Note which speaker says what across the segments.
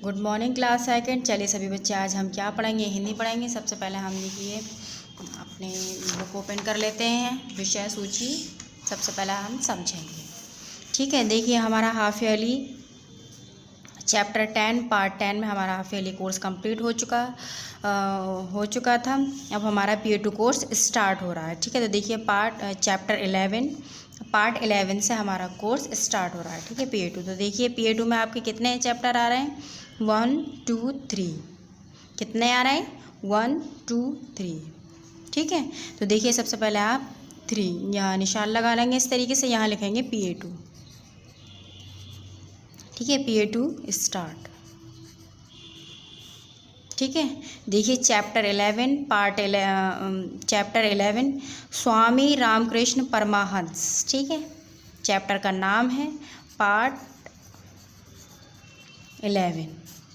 Speaker 1: Good morning class second. चलिए सभी बच्चे, आज हम क्या पढ़ेंगे? हिंदी पढ़ेंगे। सबसे पहले हम देखिए अपने बुक ओपन कर लेते हैं। विषय सूची सबसे पहले हम समझेंगे, ठीक है। देखिए हमारा हाफ ईयरली चैप्टर 10 पार्ट 10 में हमारा हाफ ईयरली कोर्स कंप्लीट हो चुका था। अब हमारा PA2 कोर्स स्टार्ट हो रहा है, ठीक है। तो देखिए चैप्टर 11 पार्ट 11 से हमारा कोर्स स्टार्ट हो रहा है, ठीक है, PA2। तो देखिए PA2 में आपके कितने चैप्टर आ रहे हैं? 1 2 3। कितने आ रहे हैं? 1 2 3, ठीक है। तो देखिए सबसे पहले आप 3 यहाँ निशान लगा लेंगे, इस तरीके से यहाँ लिखेंगे PA2, ठीक है। PA2 स्टार्ट, ठीक है। देखिए चैप्टर 11 स्वामी रामकृष्ण परमहंस, ठीक है। चैप्टर का नाम है पार्ट 11,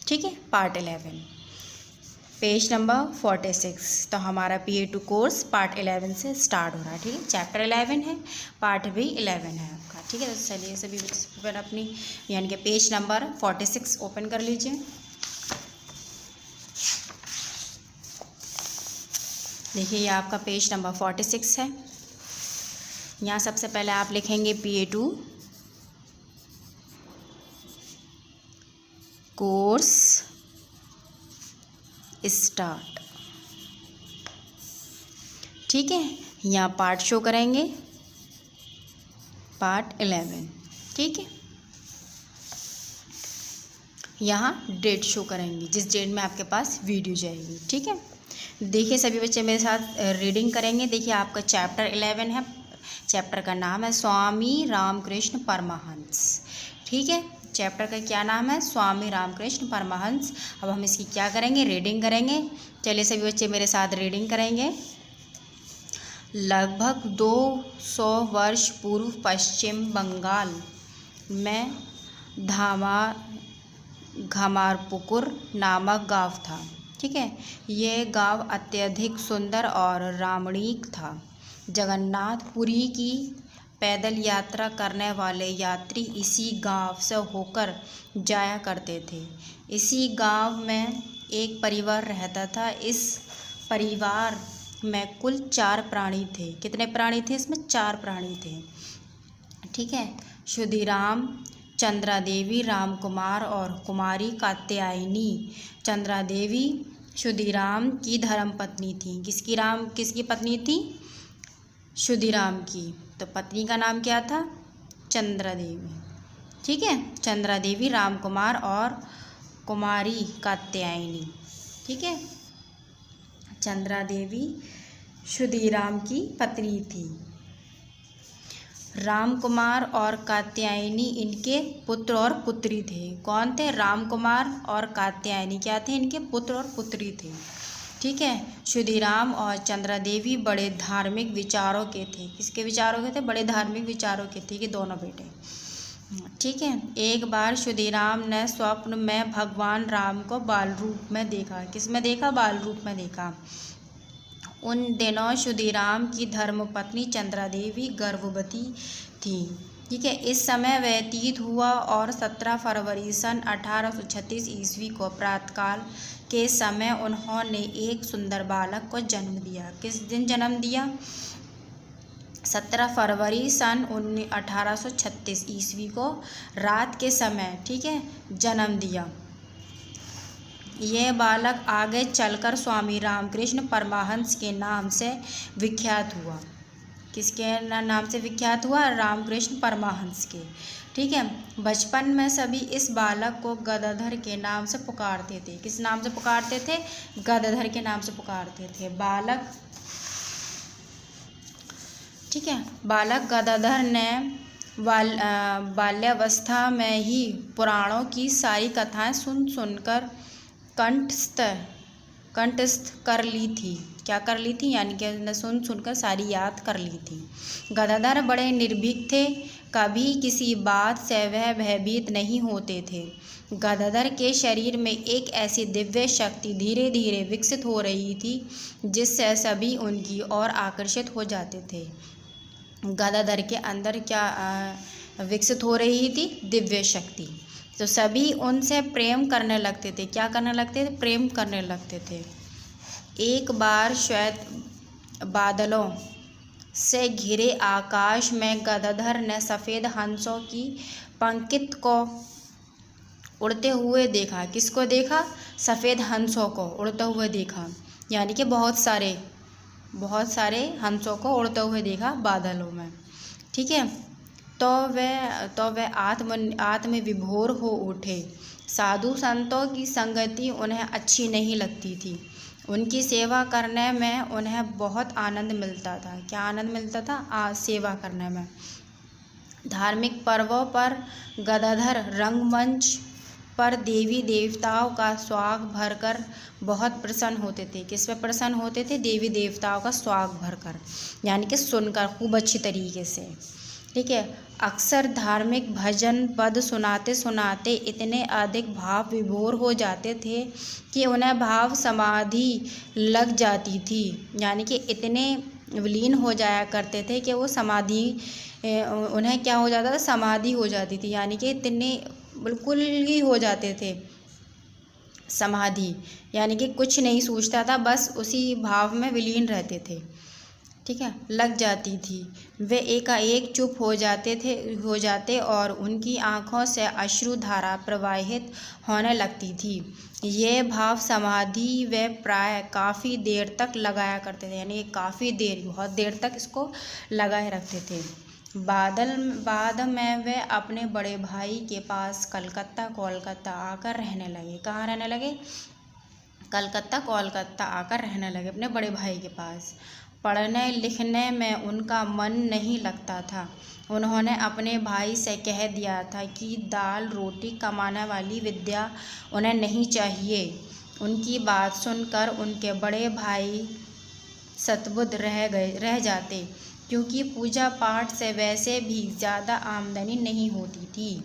Speaker 1: ठीक है, पार्ट 11, पेज नंबर 46। तो हमारा PA2 कोर्स पार्ट 11 से स्टार्ट हो रहा है, ठीक है। चैप्टर 11 है, पार्ट भी 11 है आपका, ठीक है। तो चलिए सभी बच्चे अपनी यानी कि पेज नंबर 46 ओपन कर लीजिए। देखिए ये आपका पेज नंबर 46 है। यहाँ सबसे पहले आप लिखेंगे PA2 कोर्स स्टार्ट, ठीक है। यहाँ पार्ट शो करेंगे पार्ट 11, ठीक है। यहाँ डेट शो करेंगे जिस डेट में आपके पास वीडियो जाएगी, ठीक है। देखिए सभी बच्चे मेरे साथ रीडिंग करेंगे। देखिए आपका चैप्टर 11 है, चैप्टर का नाम है स्वामी रामकृष्ण परमहंस, ठीक है। चैप्टर का क्या नाम है? स्वामी रामकृष्ण परमहंस। अब हम इसकी क्या करेंगे? रीडिंग करेंगे। चलिए सभी बच्चे मेरे साथ रीडिंग करेंगे। लगभग 200 वर्ष पूर्व पश्चिम बंगाल में घमारपुकुर नामक गांव था, ठीक है। ये गांव अत्यधिक सुंदर और रमणीक था। जगन्नाथपुरी की पैदल यात्रा करने वाले यात्री इसी गांव से होकर जाया करते थे। इसी गांव में एक परिवार रहता था। इस परिवार में कुल 4 प्राणी थे। कितने प्राणी थे इसमें? 4 प्राणी थे, ठीक है। क्षुदीराम, चंद्रा देवी, राम कुमार और कुमारी कात्यायनी। चंद्रा देवी क्षुदीराम की धर्मपत्नी थी। किसकी पत्नी थी? क्षुदीराम की। तो पत्नी का नाम क्या था? चंद्रा देवी, ठीक है। चंद्रा देवी, राम कुमार और कुमारी कात्यायनी, ठीक है। चंद्रा देवी क्षुदीराम की पत्नी थी। राम कुमार और कात्यायनी इनके पुत्र और पुत्री थे। कौन थे? राम कुमार और कात्यायनी क्या थे? इनके पुत्र और पुत्री थे, ठीक है। क्षुदीराम और चंद्रा देवी बड़े धार्मिक विचारों के थे। किसके विचारों के थे? बड़े धार्मिक विचारों के थे कि दोनों बेटे, ठीक है। एक बार क्षुदीराम ने स्वप्न में भगवान राम को बाल रूप में देखा। किस में देखा? बाल रूप में देखा। उन दिनों क्षुदीराम की धर्मपत्नी चंद्रा देवी गर्भवती थी, ठीक है। इस समय व्यतीत हुआ और 17 फरवरी सन 1836 ईस्वी को प्रातःकाल के समय उन्होंने एक सुंदर बालक को जन्म दिया। किस दिन जन्म दिया? 17 फरवरी सन 1836 ईस्वी को रात के समय, ठीक है, जन्म दिया। यह बालक आगे चलकर स्वामी रामकृष्ण परमहंस के नाम से विख्यात हुआ। किसके नाम से विख्यात हुआ? रामकृष्ण परमहंस के, ठीक है। बचपन में सभी इस बालक को गदाधर के नाम से पुकारते थे। किस नाम से पुकारते थे? गदाधर के नाम से पुकारते थे बालक, ठीक है। बालक गदाधर ने बाल्यावस्था में ही पुराणों की सारी कथाएं सुनकर कंठस्थ कर ली थी। क्या कर ली थी? यानी कि उसने सुनकर सारी याद कर ली थी। गदाधर बड़े निर्भीक थे। कभी किसी बात से वह भयभीत नहीं होते थे। गदाधर के शरीर में एक ऐसी दिव्य शक्ति धीरे धीरे विकसित हो रही थी जिससे सभी उनकी ओर आकर्षित हो जाते थे। गदाधर के अंदर क्या विकसित हो रही थी? दिव्य शक्ति। तो सभी उनसे प्रेम करने लगते थे। क्या करने लगते थे? प्रेम करने लगते थे। एक बार श्वेत बादलों से घिरे आकाश में गदाधर ने सफ़ेद हंसों की पंक्ति को उड़ते हुए देखा। किसको देखा? सफ़ेद हंसों को उड़ते हुए देखा, यानी कि बहुत सारे हंसों को उड़ते हुए देखा बादलों में। ठीक है, तो वे आत्म विभोर हो उठे। साधु संतों की संगति उन्हें अच्छी नहीं लगती थी। उनकी सेवा करने में उन्हें बहुत आनंद मिलता था। क्या आनंद मिलता था? सेवा करने में। धार्मिक पर्वों पर गदाधर रंगमंच पर देवी देवताओं का स्वाग भरकर बहुत प्रसन्न होते थे। किस पे प्रसन्न होते थे? देवी देवताओं का स्वाग भरकर, यानी कि सुनकर खूब अच्छी तरीके से। ठीक है, अक्सर धार्मिक भजन पद सुनाते सुनाते इतने अधिक भाव विभोर हो जाते थे कि उन्हें भाव समाधि लग जाती थी, यानी कि इतने विलीन हो जाया करते थे कि वो समाधि उन्हें क्या हो जाता था? समाधि हो जाती थी, यानी कि इतने बिल्कुल ही हो जाते थे समाधि, यानी कि कुछ नहीं सोचता था, बस उसी भाव में विलीन रहते थे। ठीक है, लग जाती थी। वे एकाएक चुप हो जाते और उनकी आँखों से अश्रुधारा प्रवाहित होने लगती थी। ये भाव समाधि वे प्राय काफ़ी देर तक लगाया करते थे, यानी बहुत देर तक इसको लगाए रखते थे। बाद में वे अपने बड़े भाई के पास कोलकाता आकर रहने लगे। कहाँ रहने लगे? कोलकाता आकर रहने लगे अपने बड़े भाई के पास। पढ़ने लिखने में उनका मन नहीं लगता था। उन्होंने अपने भाई से कह दिया था कि दाल रोटी कमाने वाली विद्या उन्हें नहीं चाहिए। उनकी बात सुनकर उनके बड़े भाई सतबुद्ध रह जाते, क्योंकि पूजा पाठ से वैसे भी ज़्यादा आमदनी नहीं होती थी।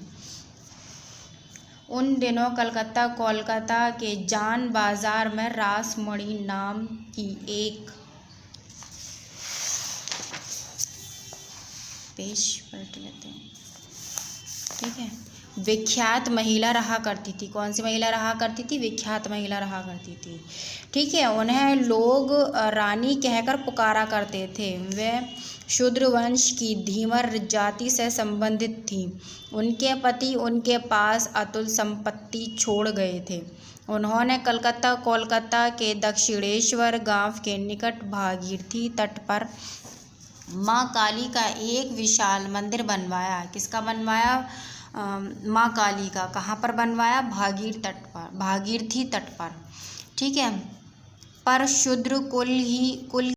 Speaker 1: उन दिनों कोलकाता के जान बाज़ार में रासमणी नाम की एक पेज पलट लेते हैं। ठीक है, विख्यात महिला रहा करती थी। कौन सी महिला रहा करती थी? विख्यात महिला रहा करती थी। ठीक है, उन्हें लोग रानी कहकर पुकारा करते थे। वे शूद्र वंश की धीवर जाति से संबंधित थी। उनके पति उनके पास अतुल संपत्ति छोड़ गए थे। उन्होंने कोलकाता के दक्षिणेश्वर गांव के निकट भागीरथी तट पर माँ काली का एक विशाल मंदिर बनवाया। किसका बनवाया? माँ काली का। कहाँ पर बनवाया? भागीरथी तट पर। ठीक है, पर शूद्र कुल